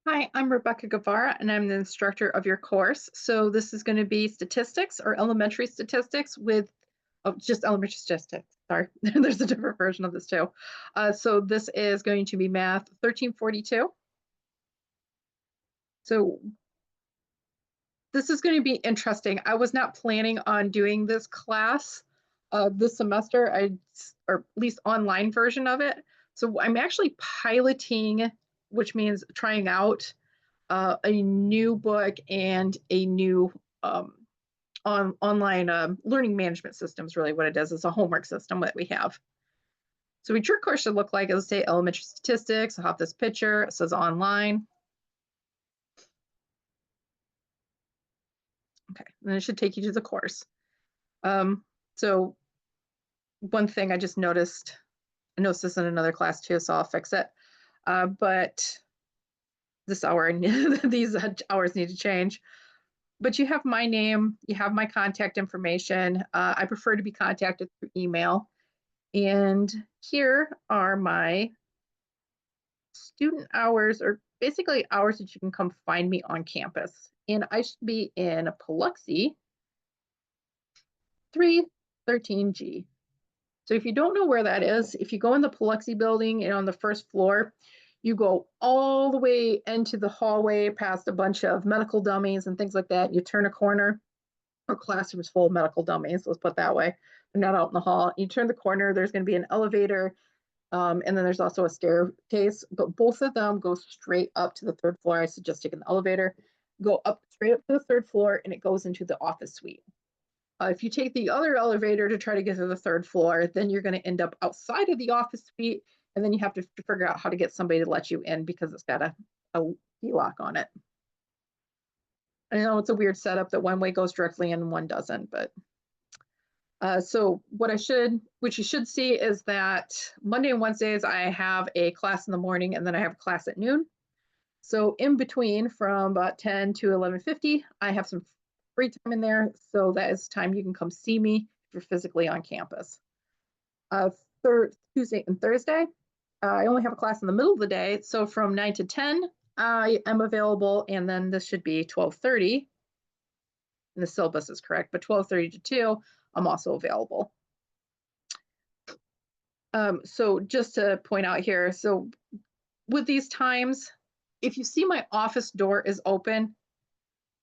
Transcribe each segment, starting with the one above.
Hi, I'm Rebecca Guevara, and I'm the instructor of your course. So this is going to be statistics or elementary statistics with just elementary statistics. Sorry, there's a different version of this too. So this is going to be Math 1342. So this is going to be interesting. I was not planning on doing this class this semester, or at least online version of it. So I'm actually piloting, which means trying out a new book and a new online learning management system is really what it is. It's a homework system that we have. So what your course should look like is, say, elementary statistics. I'll have this picture. It says online. Okay, and it should take you to the course. So one thing I just noticed, I noticed this in another class too, so I'll fix it. But this hour, these hours need to change. But you have my name, you have my contact information. I prefer to be contacted through email. And here are my student hours, or basically hours that you can come find me on campus. And I should be in Biloxi 313G. So if you don't know where that is, if you go in the Biloxi building and on the first floor, you go all the way into the hallway past a bunch of medical dummies and things like that. You turn a corner, or classrooms full of medical dummies, let's put it that way. They're not out in the hall. You turn the corner, there's going to be an elevator, and then there's also a staircase, but both of them go straight up to the third floor. I suggest taking the elevator, go up straight up to the third floor, and it goes into the office suite. If you take the other elevator to try to get to the third floor, then you're going to end up outside of the office suite, and then you have to figure out how to get somebody to let you in because it's got a key lock on it. I know it's a weird setup that one way goes directly in and one doesn't, but so what you should see is that Monday and Wednesdays, I have a class in the morning and then I have a class at noon. So in between from about 10 to 11:50, I have some free time in there. So that is time you can come see me if you're physically on campus. Tuesday and Thursday, I only have a class in the middle of the day. So from 9 to 10, I am available. And then this should be 12:30. And the syllabus is correct, but 12:30 to 2, I'm also available. So just to point out here, so with these times, if you see my office door is open,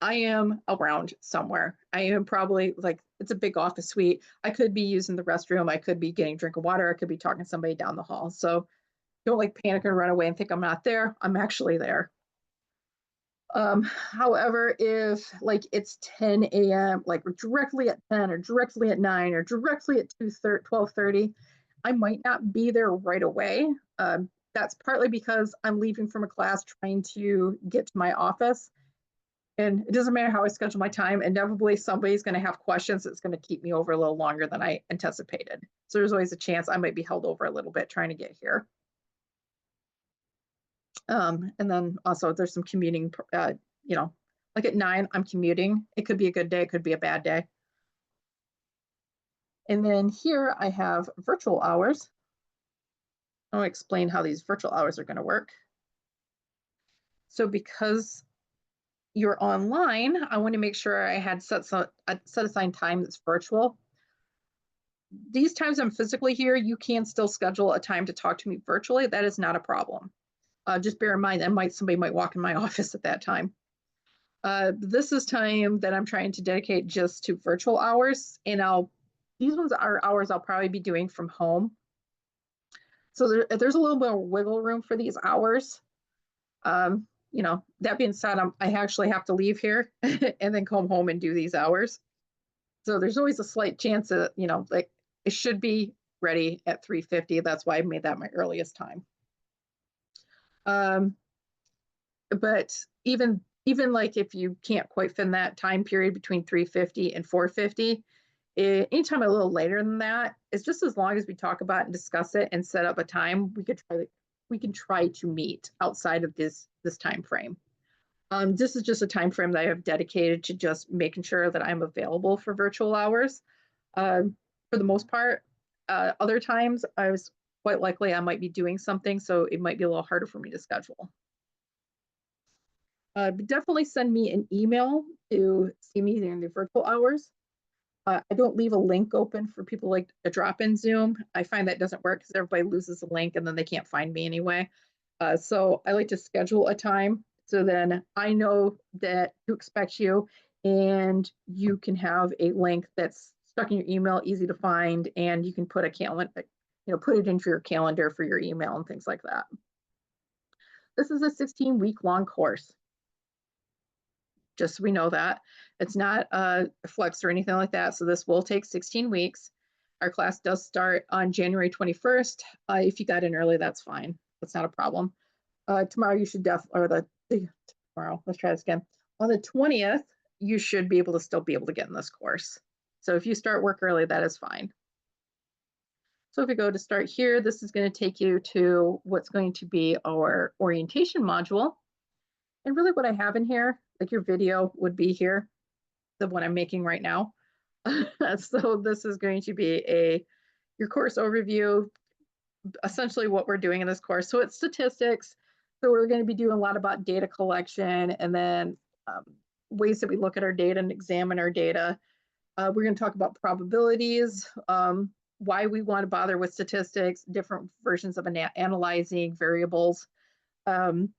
I am around somewhere. I am probably like, it's a big office suite. I could be using the restroom. I could be getting a drink of water. I could be talking to somebody down the hall. So don't like panic and run away and think I'm not there. I'm actually there. However, if like it's 10 a.m., like directly at 10 or directly at 9 or directly at 12:30, I might not be there right away. That's partly because I'm leaving from a class trying to get to my office. And it doesn't matter how I schedule my time, inevitably somebody's going to have questions that's going to keep me over a little longer than I anticipated. So there's always a chance I might be held over a little bit trying to get here. And then also there's some commuting, like at 9, I'm commuting. It could be a good day, it could be a bad day. And then here I have virtual hours. I'll explain how these virtual hours are going to work. So because you're online, I want to make sure I had set aside time that's virtual. These times I'm physically here, you can still schedule a time to talk to me virtually. That is not a problem. Just bear in mind that somebody might walk in my office at that time. This is time that I'm trying to dedicate just to virtual hours, and these ones are hours I'll probably be doing from home. So there's a little bit of wiggle room for these hours. That being said, I actually have to leave here and then come home and do these hours. So there's always a slight chance that, like it should be ready at 3:50. That's why I made that my earliest time. Um, but even like if you can't quite fit in that time period between 3:50 and 4:50, anytime a little later than that, it's just as long as we talk about and discuss it and set up a time, we can try to meet outside of this time frame. This is just a time frame that I have dedicated to just making sure that I'm available for virtual hours. For the most part, other times I was quite likely I might be doing something, so it might be a little harder for me to schedule. But definitely send me an email to see me during the virtual hours. I don't leave a link open for people like a drop-in Zoom. I find that doesn't work because everybody loses the link and then they can't find me anyway. So I like to schedule a time so then I know that to expect you and you can have a link that's stuck in your email, easy to find, and you can put a calendar, put it into your calendar for your email and things like that. This is a 16-week long course. Just so we know that. It's not a flex or anything like that. So this will take 16 weeks. Our class does start on January 21st. If you got in early, that's fine. That's not a problem. Tomorrow you should tomorrow, let's try this again. On the 20th, you should be able to still be able to get in this course. So if you start work early, that is fine. So if we go to start here, this is going to take you to what's going to be our orientation module. And really what I have in here, like your video would be here, the one I'm making right now. So this is going to be your course overview, essentially what we're doing in this course. So it's statistics. So we're going to be doing a lot about data collection and then ways that we look at our data and examine our data. We're going to talk about probabilities, why we want to bother with statistics, different versions of analyzing variables, finding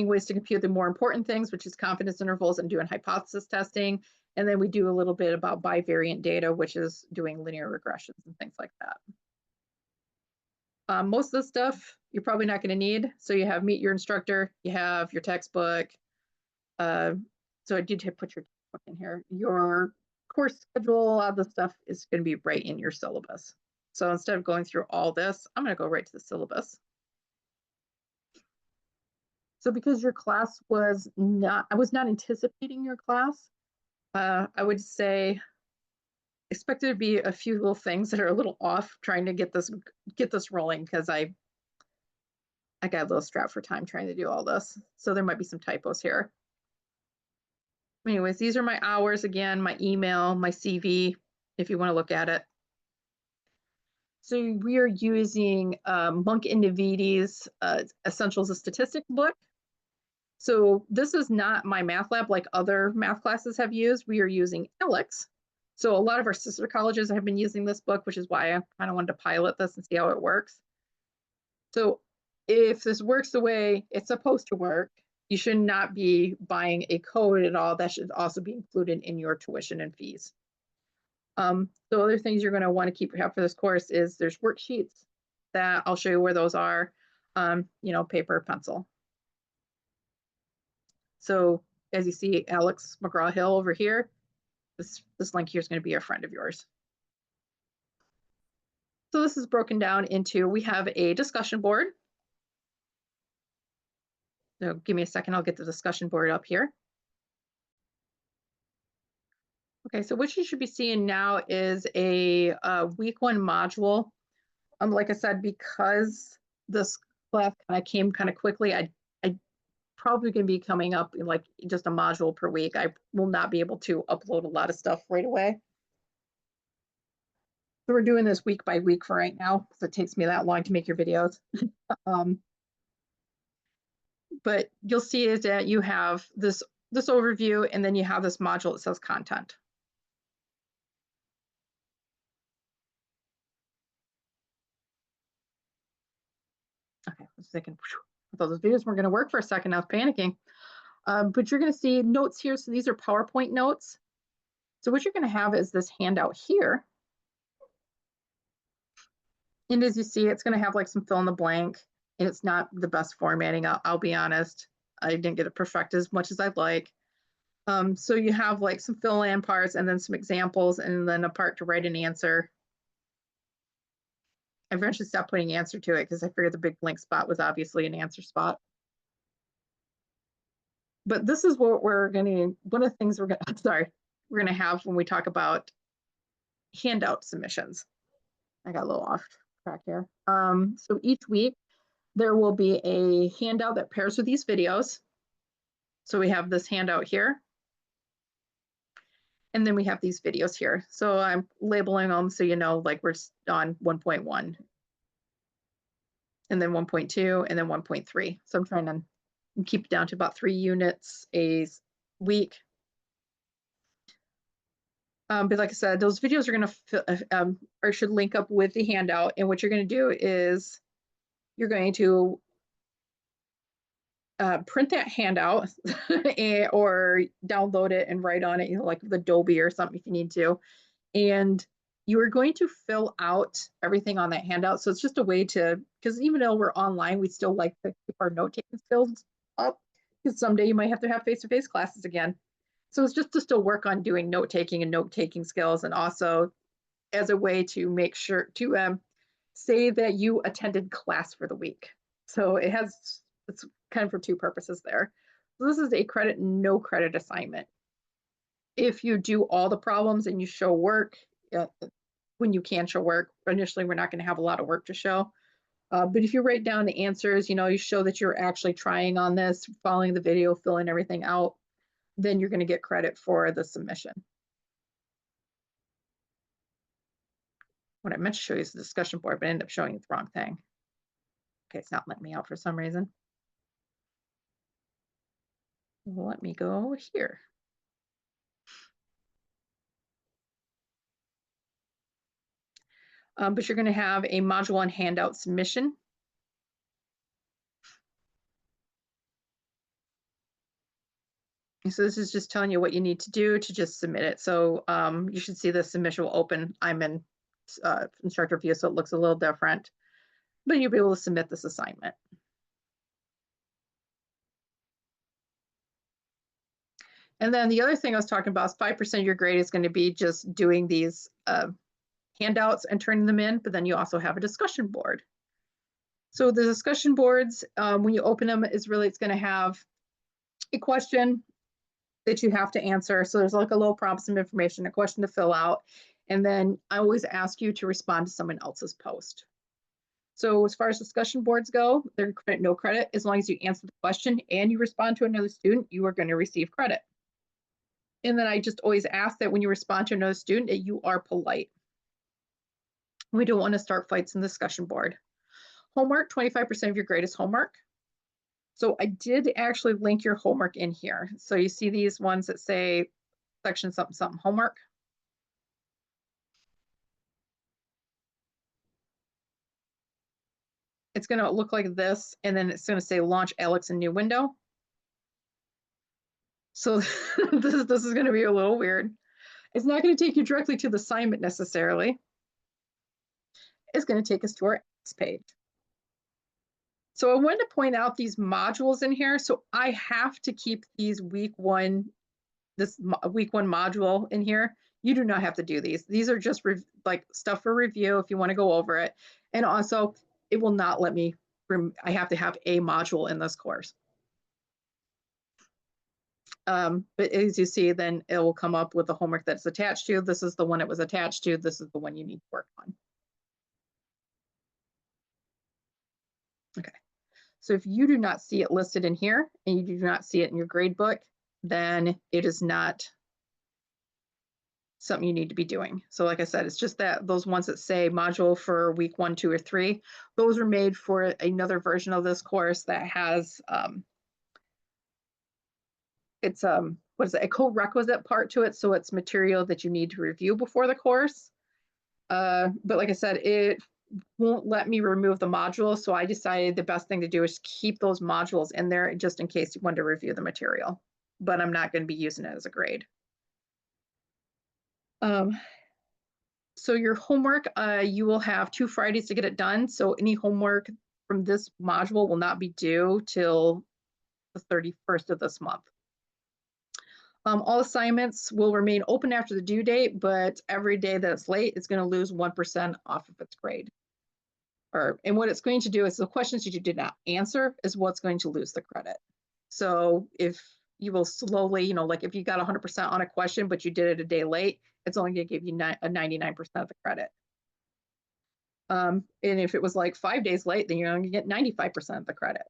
ways to compute the more important things, which is confidence intervals and doing hypothesis testing. And then we do a little bit about bivariate data, which is doing linear regressions and things like that. Most of the stuff you're probably not going to need. So you have Meet Your Instructor, you have your textbook. So I did put your textbook in here. Your course schedule, a lot of the stuff is going to be right in your syllabus. So instead of going through all this, I'm going to go right to the syllabus. So because your class was not, I was not anticipating your class, I would say expect there to be a few little things that are a little off trying to get this rolling because I got a little strapped for time trying to do all this. So there might be some typos here. Anyways, these are my hours again, my email, my CV, if you want to look at it. So we are using Monk and Navidi's Essentials of Statistics book. So this is not my math lab like other math classes have used. We are using ALEKS. So a lot of our sister colleges have been using this book, which is why I kind of wanted to pilot this and see how it works. So if this works the way it's supposed to work, you should not be buying a code at all. That should also be included in your tuition and fees. So other things you're going to want to keep have for this course is there's worksheets that I'll show you where those are, paper, pencil. So as you see, Alex McGraw-Hill over here, this link here is going to be a friend of yours. So this is broken down into, we have a discussion board. So give me a second, I'll get the discussion board up here. Okay, so what you should be seeing now is a week 1 module. Like I said, because this class kind of came kind of quickly, I probably going to be coming up in like just a module per week. I will not be able to upload a lot of stuff right away. So we're doing this week by week for right now because it takes me that long to make your videos. But you'll see is that you have this overview and then you have this module that says content. Okay, I was thinking, I thought those videos weren't going to work for a second. I was panicking. But you're going to see notes here. So these are PowerPoint notes. So what you're going to have is this handout here. And as you see, it's going to have like some fill in the blank. And it's not the best formatting. I'll be honest. I didn't get it perfected as much as I'd like. So you have like some fill in parts and then some examples and then a part to write an answer. I eventually stopped putting answer to it because I figured the big blank spot was obviously an answer spot. But this is what we're going to, one of the things we're going to have when we talk about handout submissions. I got a little off track here. So each week there will be a handout that pairs with these videos. So we have this handout here. And then we have these videos here. So I'm labeling them so you know, like we're on 1.1. And then 1.2 and then 1.3. So I'm trying to keep it down to about 3 units a week. But like I said, those videos are going to or should link up with the handout. And what you're going to do is you're going to print that handout or download it and write on it, like with Adobe or something if you need to. And you are going to fill out everything on that handout. So it's just a way to, because even though we're online, we still like to keep our note-taking skills up, because someday you might have to have face-to-face classes again. So it's just to still work on doing note-taking and note-taking skills, and also as a way to make sure to say that you attended class for the week. So it's kind of for 2 purposes there. So this is a credit, no credit assignment. If you do all the problems and you show work, when you can show work, initially we're not going to have a lot of work to show. But if you write down the answers, you show that you're actually trying on this, following the video, filling everything out, then you're going to get credit for the submission. What I meant to show you is the discussion board, but I ended up showing you the wrong thing. Okay, it's not letting me out for some reason. Let me go here. But you're going to have a module and handout submission. So this is just telling you what you need to do to just submit it. So you should see the submission will open. I'm in instructor view, so it looks a little different, but you'll be able to submit this assignment. And then the other thing I was talking about is 5% of your grade is going to be just doing these handouts and turning them in, but then you also have a discussion board. So the discussion boards, when you open them, it's going to have a question that you have to answer. So there's like a little prompt, some information, a question to fill out. And then I always ask you to respond to someone else's post. So as far as discussion boards go, they're credit, no credit. As long as you answer the question and you respond to another student, you are going to receive credit. And then I just always ask that when you respond to another student, that you are polite. We don't want to start fights in the discussion board. Homework, 25% of your grade is homework. So I did actually link your homework in here. So you see these ones that say section something, something homework. It's going to look like this, and then it's going to say launch Alex in new window. So this is going to be a little weird. It's not going to take you directly to the assignment necessarily. It's going to take us to our page. So I wanted to point out these modules in here. So I have to keep these this week one module in here. You do not have to do these. These are just like stuff for review if you want to go over it. And also it will not let me, I have to have a module in this course. But as you see, then it will come up with the homework that's attached to. This is the one it was attached to. This is the one you need to work on. Okay. So if you do not see it listed in here and you do not see it in your grade book, then it is not something you need to be doing. So like I said, it's just that those ones that say module for week 1, 2, or 3, those are made for another version of this course that has it's what is it, a co-requisite part to it. So it's material that you need to review before the course. But like I said, it won't let me remove the module. So I decided the best thing to do is keep those modules in there just in case you want to review the material, but I'm not going to be using it as a grade. So your homework, you will have 2 Fridays to get it done. So any homework from this module will not be due till the 31st of this month. All assignments will remain open after the due date, but every day that it's late, it's going to lose 1% off of its grade. And what it's going to do is the questions that you did not answer is what's going to lose the credit. So if you will slowly, like if you got 100% on a question, but you did it a day late, it's only going to give you a 99% of the credit. And if it was like 5 days late, then you're going to get 95% of the credit.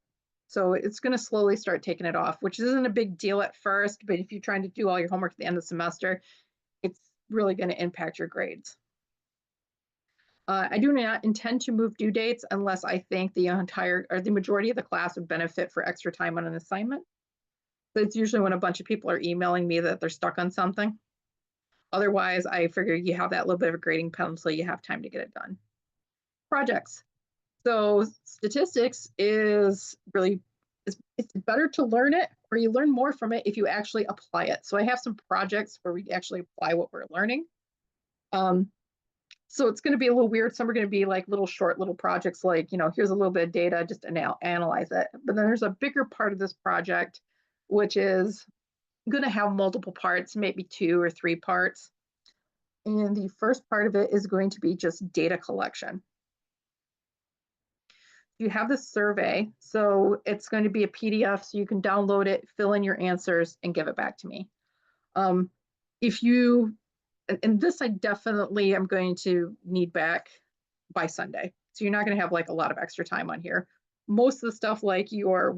So it's going to slowly start taking it off, which isn't a big deal at first, but if you're trying to do all your homework at the end of the semester, it's really going to impact your grades. I do not intend to move due dates unless I think the majority of the class would benefit for extra time on an assignment. So it's usually when a bunch of people are emailing me that they're stuck on something. Otherwise, I figure you have that little bit of a grading pencil, you have time to get it done. Projects. So statistics is really, it's better to learn it, or you learn more from it if you actually apply it. So I have some projects where we actually apply what we're learning. So it's going to be a little weird. Some are going to be like little short little projects like, here's a little bit of data, just analyze it. But then there's a bigger part of this project, which is going to have multiple parts, maybe 2 or 3 parts. And the first part of it is going to be just data collection. You have this survey, so it's going to be a PDF, so you can download it, fill in your answers, and give it back to me. If you, and this I definitely am going to need back by Sunday. So you're not going to have like a lot of extra time on here. Most of the stuff like your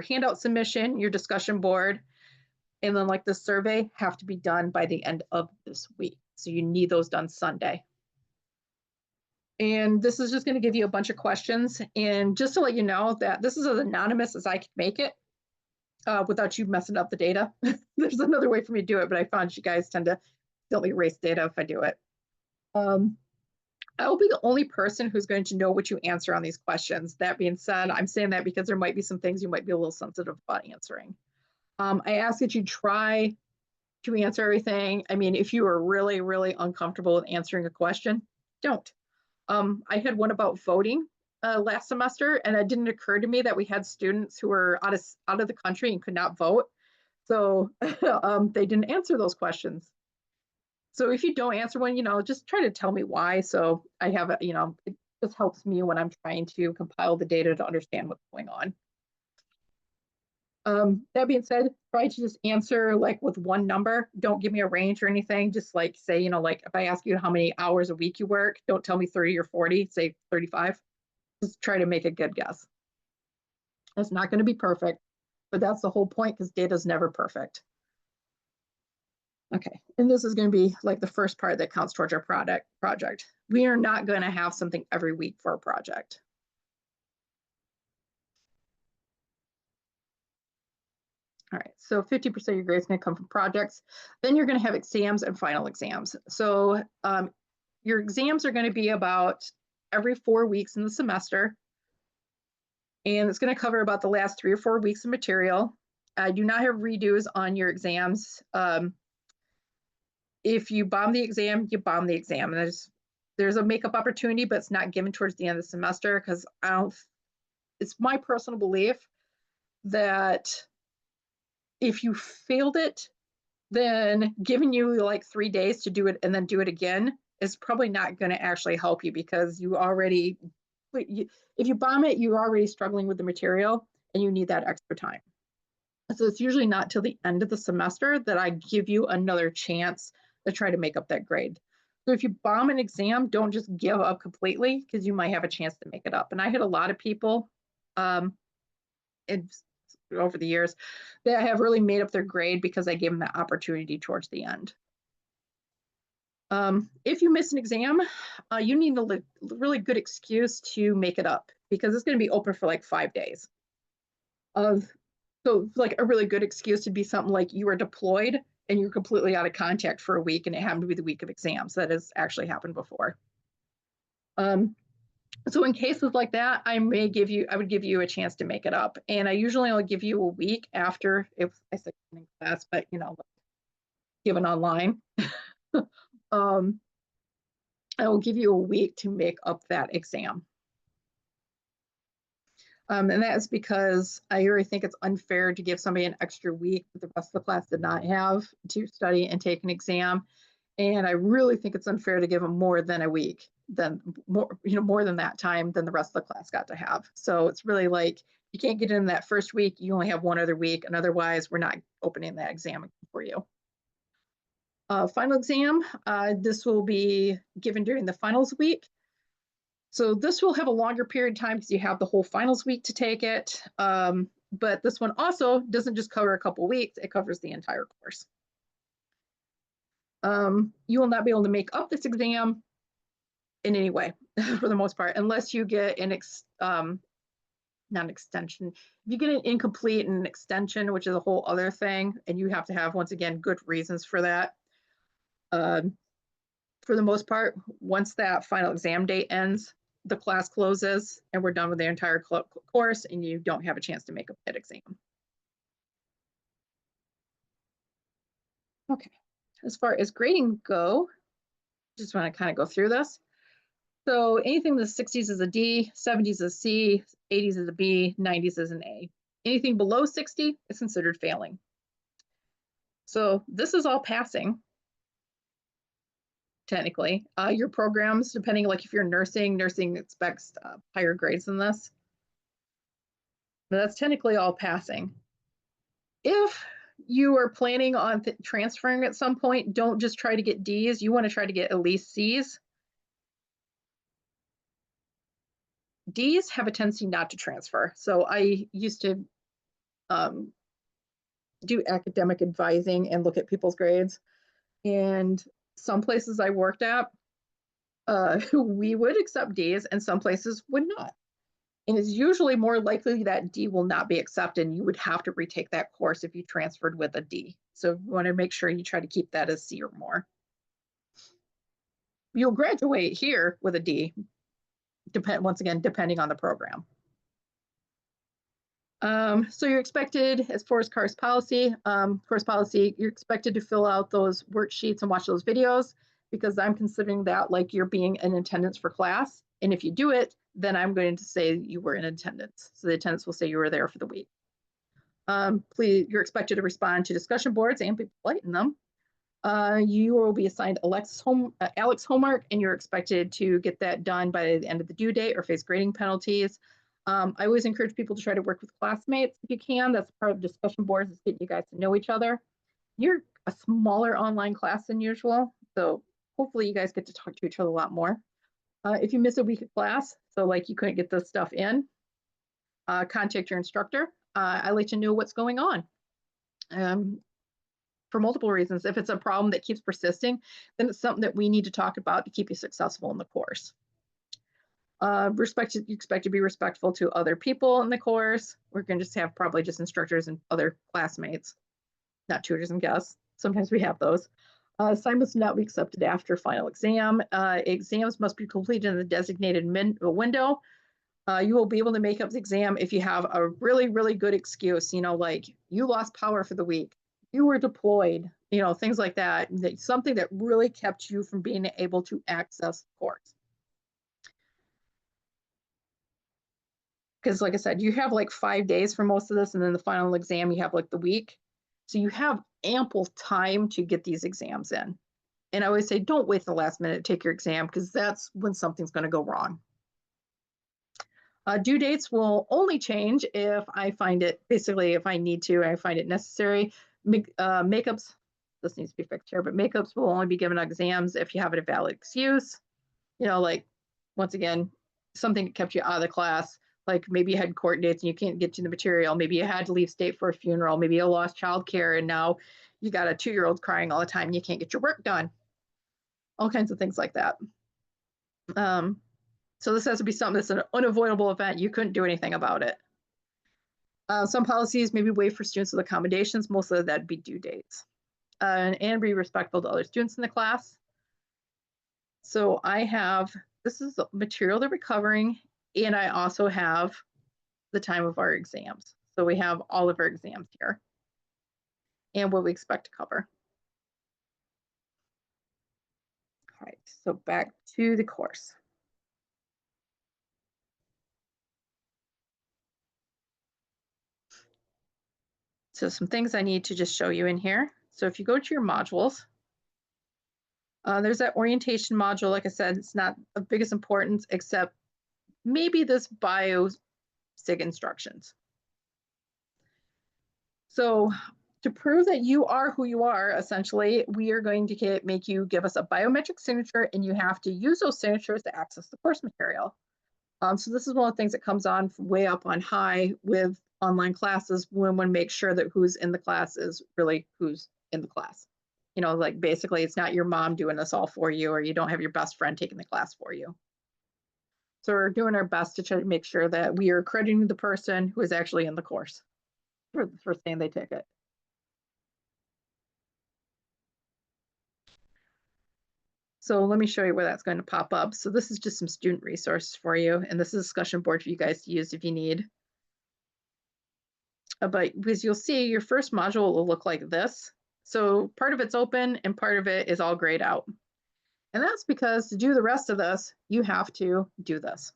handout submission, your discussion board, and then like the survey have to be done by the end of this week. So you need those done Sunday. And this is just going to give you a bunch of questions. And just to let you know that this is as anonymous as I can make it without you messing up the data. There's another way for me to do it, but I found you guys tend to still erase data if I do it. I will be the only person who's going to know what you answer on these questions. That being said, I'm saying that because there might be some things you might be a little sensitive about answering. I ask that you try to answer everything. I mean, if you are really, really uncomfortable with answering a question, don't. I had one about voting last semester, and it didn't occur to me that we had students who were out of the country and could not vote. So they didn't answer those questions. So if you don't answer one, just try to tell me why. So I have it, it just helps me when I'm trying to compile the data to understand what's going on. That being said, try to just answer like with one number. Don't give me a range or anything. Just like say, like if I ask you how many hours a week you work, don't tell me 30 or 40, say 35. Just try to make a good guess. It's not going to be perfect, but that's the whole point because data is never perfect. Okay, and this is going to be like the first part that counts towards our project. We are not going to have something every week for a project. All right, so 50% of your grades is going to come from projects. Then you're going to have exams and final exams. So your exams are going to be about every 4 weeks in the semester. And it's going to cover about the last 3 or 4 weeks of material. I do not have redos on your exams. If you bomb the exam, you bomb the exam. And there's a makeup opportunity, but it's not given towards the end of the semester because it's my personal belief that if you failed it, then giving you like 3 days to do it and then do it again is probably not going to actually help you because if you bomb it, you're already struggling with the material and you need that extra time. So it's usually not till the end of the semester that I give you another chance to try to make up that grade. So if you bomb an exam, don't just give up completely because you might have a chance to make it up. And I had a lot of people over the years that have really made up their grade because I gave them that opportunity towards the end. If you miss an exam, you need a really good excuse to make it up because it's going to be open for like 5 days. So like a really good excuse to be something like you were deployed and you're completely out of contact for a week and it happened to be the week of exams. That has actually happened before. So in cases like that, I would give you a chance to make it up. And I usually only give you a week after if I said in class, but given online. I will give you a week to make up that exam. And that is because I really think it's unfair to give somebody an extra week that the rest of the class did not have to study and take an exam. And I really think it's unfair to give them more than a week, more than that time than the rest of the class got to have. So it's really like you can't get in that first week, you only have one other week, and otherwise we're not opening that exam for you. Final exam, this will be given during the finals week. So this will have a longer period of time because you have the whole finals week to take it. But this one also doesn't just cover a couple weeks, it covers the entire course. You will not be able to make up this exam in any way for the most part, unless you get not an extension. If you get an incomplete and an extension, which is a whole other thing, and you have to have, once again, good reasons for that. For the most part, once that final exam date ends, the class closes and we're done with the entire course and you don't have a chance to make a PIT exam. Okay, as far as grading go, just want to kind of go through this. So anything in the 60s is a D, 70s is a C, 80s is a B, 90s is an A. Anything below 60 is considered failing. So this is all passing, technically. Your programs, depending, like if you're nursing expects higher grades than this. But that's technically all passing. If you are planning on transferring at some point, don't just try to get Ds. You want to try to get at least Cs. Ds have a tendency not to transfer. So I used to do academic advising and look at people's grades. And some places I worked at, we would accept Ds and some places would not. And it's usually more likely that D will not be accepted. You would have to retake that course if you transferred with a D. So you want to make sure you try to keep that as C or more. You'll graduate here with a D, once again, depending on the program. So you're expected, as far as course policy, you're expected to fill out those worksheets and watch those videos, because I'm considering that like you're being in attendance for class. And if you do it, then I'm going to say you were in attendance. So the attendance will say you were there for the week. Please, you're expected to respond to discussion boards and be polite in them. You will be assigned Alex homework, and you're expected to get that done by the end of the due date or face grading penalties. I always encourage people to try to work with classmates if you can. That's part of discussion boards, is getting you guys to know each other. You're a smaller online class than usual, so hopefully you guys get to talk to each other a lot more. If you miss a week of class, so like you couldn't get this stuff in, contact your instructor. I let you know what's going on. For multiple reasons. If it's a problem that keeps persisting, then it's something that we need to talk about to keep you successful in the course. You expect to be respectful to other people in the course. We're going to just have probably just instructors and other classmates, not tutors and guests. Sometimes we have those. Assignments not be accepted after final exam. Exams must be completed in the designated window. You will be able to make up the exam if you have a really, really good excuse, like you lost power for the week, you were deployed, things like that. Something that really kept you from being able to access the course. Because like I said, you have like 5 days for most of this, and then the final exam, you have like the week. So you have ample time to get these exams in. And I always say, don't wait the last minute to take your exam, because that's when something's going to go wrong. Due dates will only change if I find it, basically, if I need to, I find it necessary. Makeups, this needs to be fixed here, but makeups will only be given on exams if you have a valid excuse. Like, once again, something that kept you out of the class, like maybe you had court dates and you can't get to the material. Maybe you had to leave state for a funeral. Maybe you lost childcare and now you got a 2-year-old crying all the time and you can't get your work done. All kinds of things like that. So this has to be something that's an unavoidable event. You couldn't do anything about it. Some policies may be waived for students with accommodations. Most of that'd be due dates. And be respectful to other students in the class. So this is the material they're recovering, and I also have the time of our exams. So we have all of our exams here and what we expect to cover. All right, so back to the course. So some things I need to just show you in here. So if you go to your modules, there's that orientation module. Like I said, it's not of biggest importance, except maybe this bio-sig instructions. So to prove that you are who you are, essentially, we are going to make you give us a biometric signature, and you have to use those signatures to access the course material. So this is one of the things that comes on way up on high with online classes, when one makes sure that who's in the class is really who's in the class. You know, like basically it's not your mom doing this all for you, or you don't have your best friend taking the class for you. So we're doing our best to try to make sure that we are crediting the person who is actually in the course for saying they took it. So let me show you where that's going to pop up. So this is just some student resources for you, and this is a discussion board for you guys to use if you need. But because you'll see your first module will look like this. So part of it's open and part of it is all grayed out. And that's because to do the rest of this, you have to do this.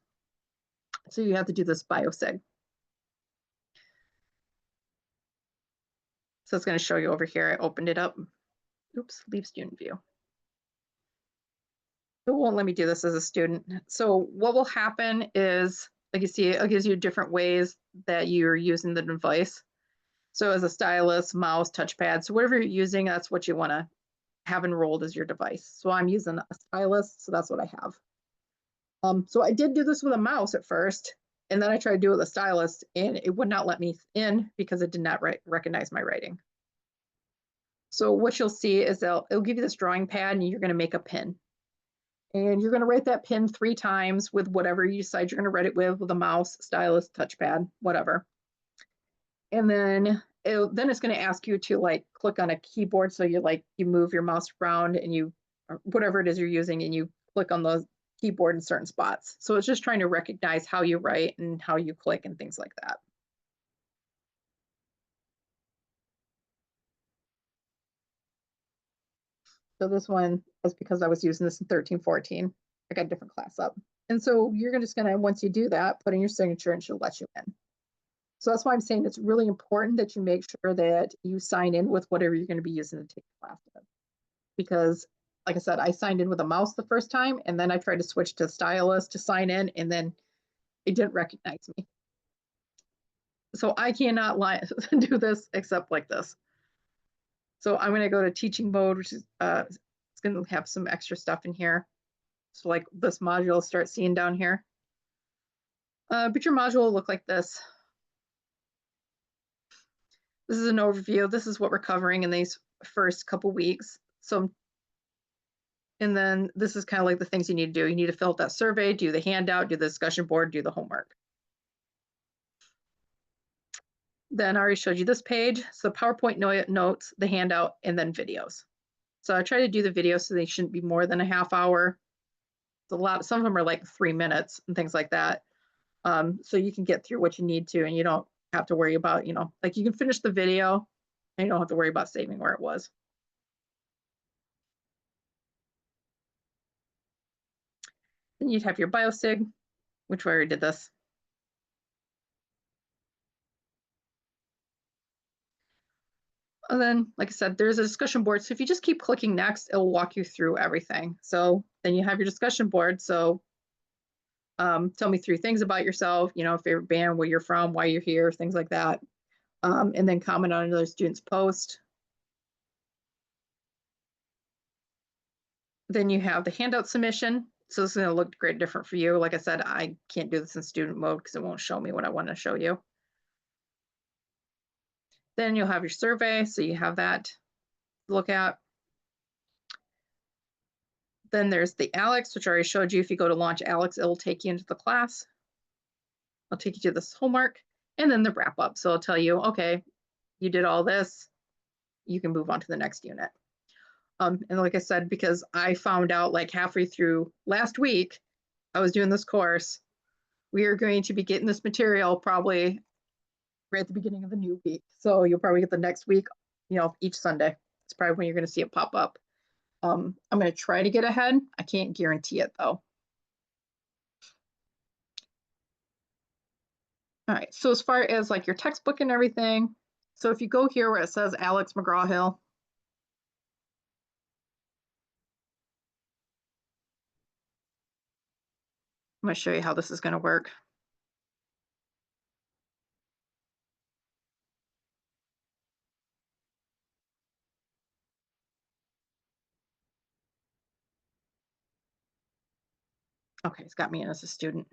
So you have to do this biosig. So it's going to show you over here. I opened it up. Oops, leave student view. It won't let me do this as a student. So what will happen is, like you see, it gives you different ways that you're using the device. So as a stylus, mouse, touchpad, so whatever you're using, that's what you want to have enrolled as your device. So I'm using a stylus, so that's what I have. So I did do this with a mouse at first, and then I tried to do it with a stylus, and it would not let me in because it did not recognize my writing. So what you'll see is it'll give you this drawing pad, and you're going to make a pin. And you're going to write that pin 3 times with whatever you decide you're going to write it with a mouse, stylus, touchpad, whatever. And then it's going to ask you to like click on a keyboard. So you move your mouse around and you, or whatever it is you're using, and you click on the keyboard in certain spots. So it's just trying to recognize how you write and how you click and things like that. So this one is because I was using this in 13-14. I got a different class up. And so you're just gonna, once you do that, put in your signature and she'll let you in. So that's why I'm saying it's really important that you make sure that you sign in with whatever you're gonna be using to take the class with. Because like I said, I signed in with a mouse the first time, and then I tried to switch to stylus to sign in, and then it didn't recognize me. So I cannot do this except like this. So I'm going to go to teaching mode, which is it's going to have some extra stuff in here. So like this module, start seeing down here. But your module will look like this. This is an overview. This is what we're covering in these first couple weeks. So, and then this is kind of like the things you need to do. You need to fill out that survey, do the handout, do the discussion board, do the homework. Then I already showed you this page. So PowerPoint notes, the handout, and then videos. So I try to do the videos so they shouldn't be more than a half hour. It's a lot. Some of them are like 3 minutes and things like that. So you can get through what you need to, and you don't have to worry about, like you can finish the video and you don't have to worry about saving where it was. Then you'd have your biosig, which we already did this. And then, like I said, there's a discussion board. So if you just keep clicking next, it'll walk you through everything. So then you have your discussion board. So tell me 3 things about yourself, favorite band, where you're from, why you're here, things like that. And then comment on another student's post. Then you have the handout submission. So this is going to look great different for you. Like I said, I can't do this in student mode because it won't show me what I want to show you. Then you'll have your survey. So you have that to look at. Then there's the ALEX, which I already showed you. If you go to launch ALEX, it'll take you into the class. I'll take you to this homework and then the wrap up. So I'll tell you, okay, you did all this, you can move on to the next unit. And like I said, because I found out like halfway through last week, I was doing this course, we are going to be getting this material probably right at the beginning of the new week. So you'll probably get the next week, each Sunday. It's probably when you're going to see it pop up. I'm going to try to get ahead. I can't guarantee it though. All right, so as far as like your textbook and everything, so if you go here where it says Alex McGraw-Hill, I'm going to show you how this is going to work. Okay, it's got me in as a student,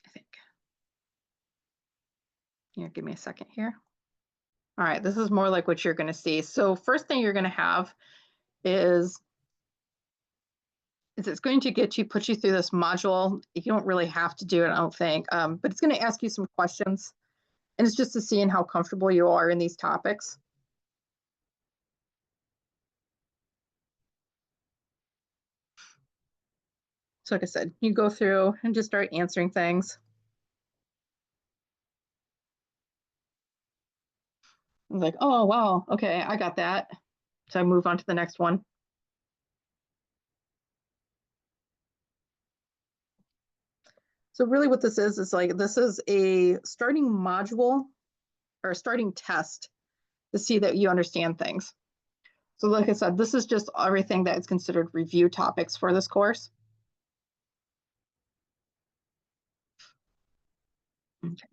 I think. Here, give me a second here. All right, this is more like what you're going to see. So first thing you're going to have is it's going to put you through this module. You don't really have to do it, I don't think, but it's going to ask you some questions, and it's just to see how comfortable you are in these topics. So like I said, you go through and just start answering things. I'm like, oh, wow, okay, I got that. So I move on to the next one. So really what this is like, this is a starting module or a starting test to see that you understand things. So like I said, this is just everything that is considered review topics for this course. Okay.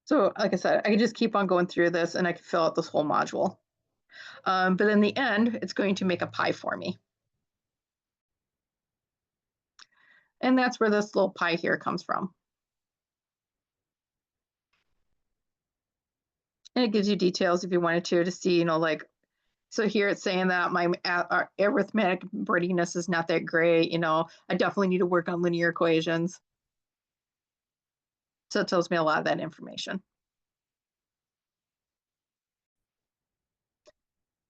So like I said, I can just keep on going through this and I can fill out this whole module. But in the end, it's going to make a pie for me. And that's where this little pie here comes from. And it gives you details if you wanted to see, like, so here it's saying that my arithmetic readiness is not that great. I definitely need to work on linear equations. So it tells me a lot of that information.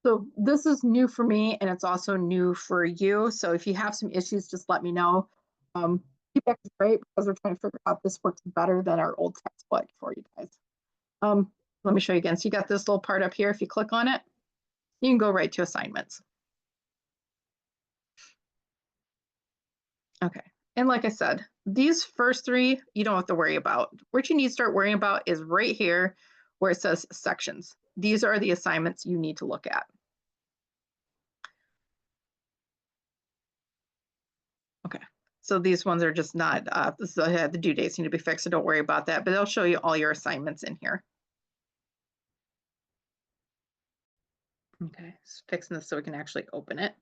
So this is new for me, and it's also new for you. So if you have some issues, just let me know. Feedback is great because we're trying to figure out if this works better than our old textbook for you guys. Let me show you again. So you got this little part up here. If you click on it, you can go right to assignments. Okay. And like I said, these first three, you don't have to worry about. What you need to start worrying about is right here where it says sections. These are the assignments you need to look at. Okay. So these ones are just not, the due dates need to be fixed, so don't worry about that, but they'll show you all your assignments in here. Okay, just fixing this so we can actually open it.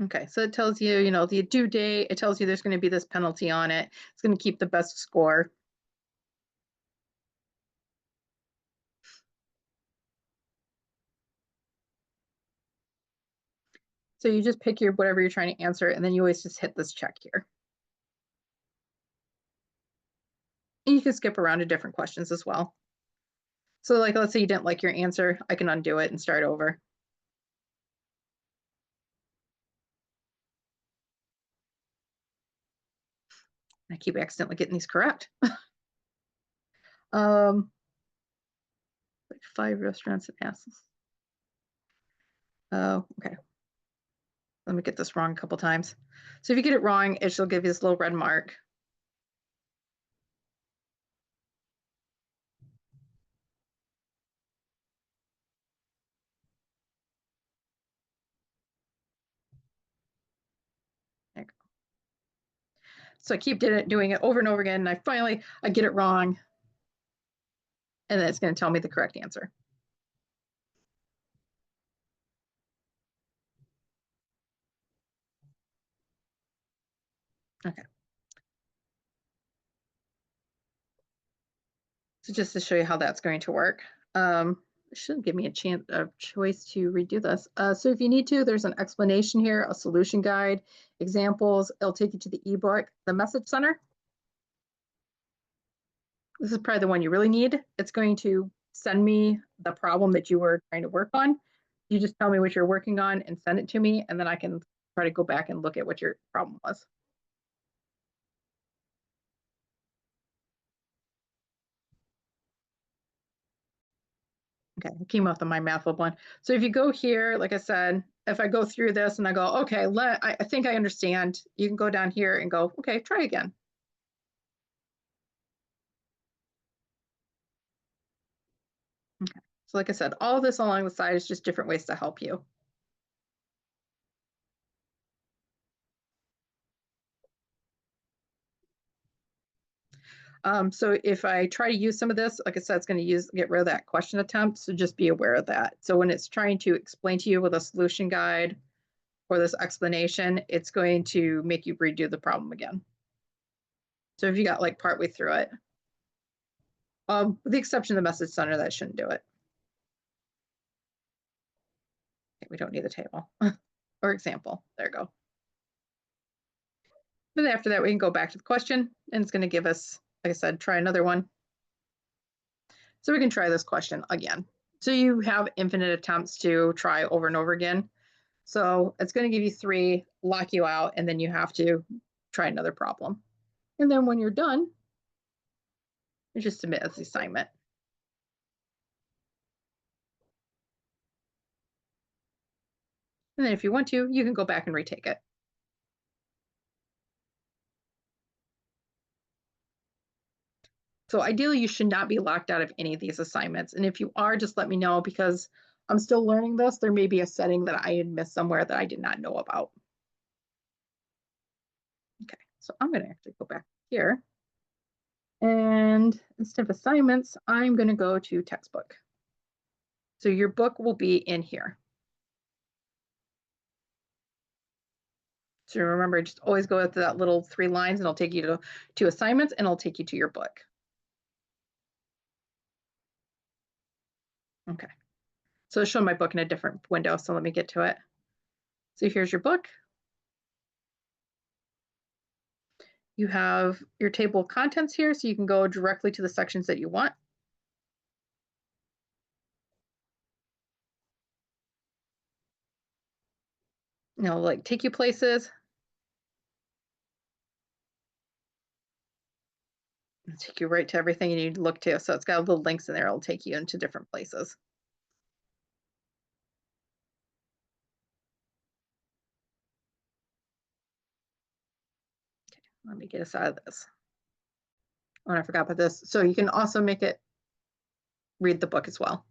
Okay, so it tells you, the due date, it tells you there's going to be this penalty on it. It's going to keep the best score. So you just pick whatever you're trying to answer, and then you always just hit this check here. And you can skip around to different questions as well. So like, let's say you didn't like your answer, I can undo it and start over. I keep accidentally getting these correct. Like 5 restaurants and asses. Oh, okay. Let me get this wrong a couple times. So if you get it wrong, it shall give you this little red mark. There you go. So I keep doing it over and over again, and I get it wrong, and then it's going to tell me the correct answer. Okay. So just to show you how that's going to work. It shouldn't give me a choice to redo this. So if you need to, there's an explanation here, a solution guide, examples. It'll take you to the ebook, the message center. This is probably the one you really need. It's going to send me the problem that you were trying to work on. You just tell me what you're working on and send it to me, and then I can try to go back and look at what your problem was. Okay, I came up with my MathLab one. So if you go here, like I said, if I go through this and I go, okay, I think I understand, you can go down here and go, okay, try again. Okay. So like I said, all this along the side is just different ways to help you. So if I try to use some of this, like I said, it's going to get rid of that question attempt. So just be aware of that. So when it's trying to explain to you with a solution guide or this explanation, it's going to make you redo the problem again. So if you got like partway through it, with the exception of the message center, that shouldn't do it. Okay, we don't need the table or example. There you go. Then after that, we can go back to the question, and it's going to give us, like I said, try another one. So we can try this question again. So you have infinite attempts to try over and over again. So it's going to give you 3, lock you out, and then you have to try another problem. And then when you're done, you just submit as the assignment. And then if you want to, you can go back and retake it. So ideally, you should not be locked out of any of these assignments. And if you are, just let me know, because I'm still learning this. There may be a setting that I had missed somewhere that I did not know about. Okay, so I'm going to actually go back here. And instead of assignments, I'm going to go to textbook. So your book will be in here. So remember, just always go to that little 3 lines, and it'll take you to assignments, and it'll take you to your book. Okay. So it's showing my book in a different window. So let me get to it. So here's your book. You have your table of contents here, so you can go directly to the sections that you want. You know, like take you places. It'll take you right to everything you need to look to. So it's got little links in there. It'll take you into different places. Okay, let me get us out of this. Oh, and I forgot about this. So you can also make it read the book as well.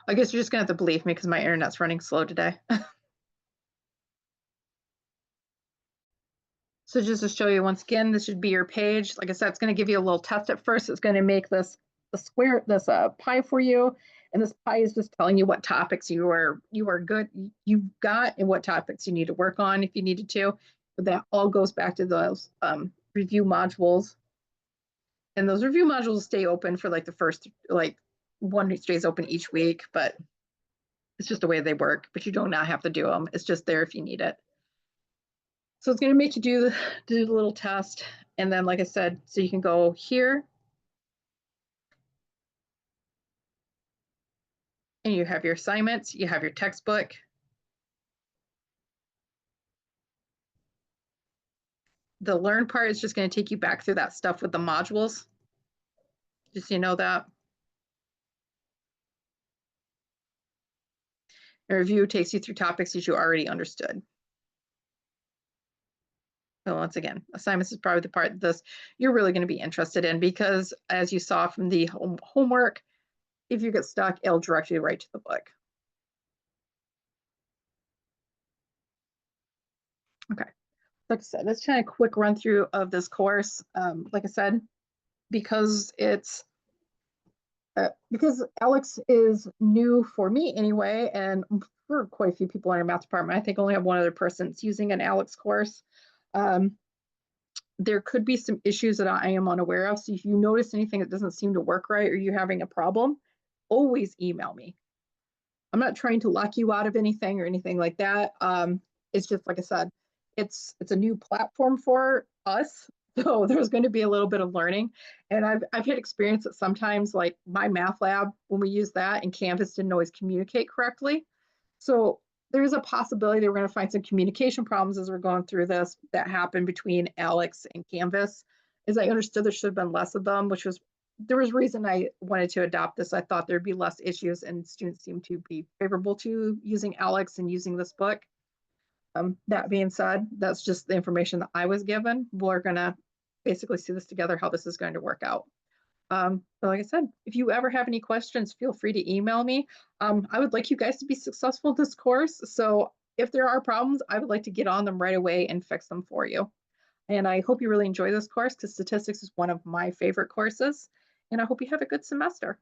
I guess you're just gonna have to believe me because my internet's running slow today. So just to show you once again, this should be your page. Like I said, it's going to give you a little test at first. It's going to make this pie for you, and this pie is just telling you what topics you are good, you've got, and what topics you need to work on if you needed to. But that all goes back to those review modules, and those review modules stay open for like the first one stays open each week, but it's just the way they work. But you do not have to do them. It's just there if you need it. So it's going to make you do the little test. And then, like I said, so you can go here. And you have your assignments, you have your textbook. The learn part is just going to take you back through that stuff with the modules. Just so you know that. And review takes you through topics that you already understood. So once again, assignments is probably the part of this you're really going to be interested in, because as you saw from the homework, if you get stuck, it'll direct you right to the book. Okay, like I said, let's try a quick run through of this course. Like I said, because ALEKS is new for me anyway, and for quite a few people in our math department. I think I only have one other person that's using an ALEKS course. There could be some issues that I am unaware of. So if you notice anything that doesn't seem to work right, or you're having a problem, always email me. I'm not trying to lock you out of anything or anything like that. It's just, like I said, it's a new platform for us. So there's going to be a little bit of learning. And I've had experience that sometimes, like my math lab, when we use that, and Canvas didn't always communicate correctly. So there's a possibility that we're going to find some communication problems as we're going through this that happen between ALEKS and Canvas. As I understood, there should have been less of them, which was there was reason I wanted to adopt this. I thought there'd be less issues, and students seem to be favorable to using ALEKS and using this book. That being said, that's just the information that I was given. We're gonna basically see this together, how this is going to work out. But like I said, if you ever have any questions, feel free to email me. I would like you guys to be successful in this course. So if there are problems, I would like to get on them right away and fix them for you. And I hope you really enjoy this course, because statistics is one of my favorite courses. And I hope you have a good semester.